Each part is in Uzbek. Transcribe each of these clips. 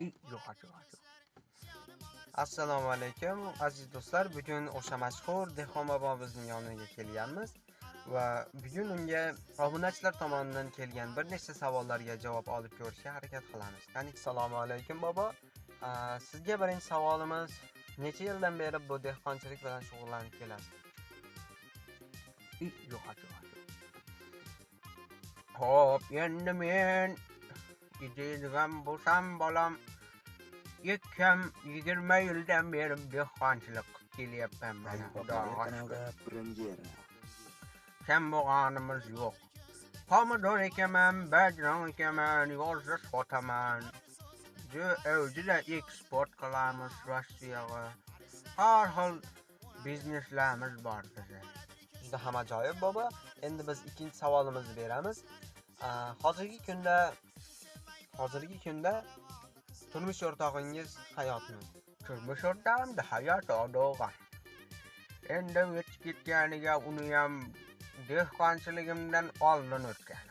Yo'q. Assalomu alaykum aziz do'stlar. Bugun o'sha mashhur Dehqon bobomizning yoniga kelganmiz va bugun unga obunachilar tomonidan kelgan bir nechta savollarga javob olib ko'rishga harakat qilamiz. Qani, assalomu alaykum bobo. Sizga birinchi savolimiz, necha yildan beri bu dehqonchilik bilan shug'ullanib kelasiz? Yo'q. Xo'p, endi men deydigan bo'lsam, bolam ikkam 20 yildan beri dehqonchilik qilib kelyapman mana. Kanalda premyera. Kambag'alimiz yo'q. Pomidor ekaman, bajron ekaman, yozda sotaman. O'zida eksport qilamiz Rossiyaga. Har xil bizneslarimiz bor bizda. Juda ham ajoyib bobo. Endi biz ikkinchi savolimizni beramiz. Hozirgi kunda turmush o'rtog'ingiz hayotmi? Turmush o'rtog'imda hayot odo'g'a. Endi yetib ketganiga uni ham dehqonchiligimdan oldin o'tgan.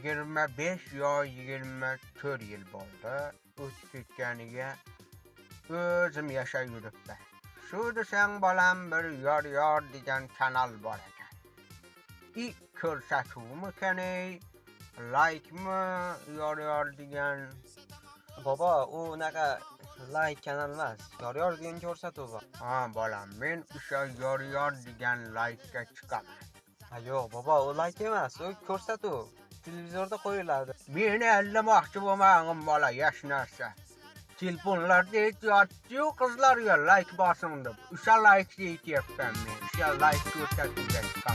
25 yo 24 yil bo'ldi. O'tib ketganiga o'zim yashab yuribman. Shu desang bolam bir yor degan kanal bor ekan. Ko'rsatuvmi kanay? Like-mi yor degan? Bobo, u unaqa like kanal emas. Yor degan ko'rsatuv bor. Ha, bolam, men o'sha yor degan like-ga chiqaman. Ha, yo'q, bobo, u like emas, u ko'rsatuv. Televizorda qo'yiladi. Meni allamoqchi bo'lmag'in bola, yosh narsa. Telefonlarda aytyapti-yu qizlarga like bosim deb. O'sha like deyapman men. O'sha like ko'rsatuvga chiqaman.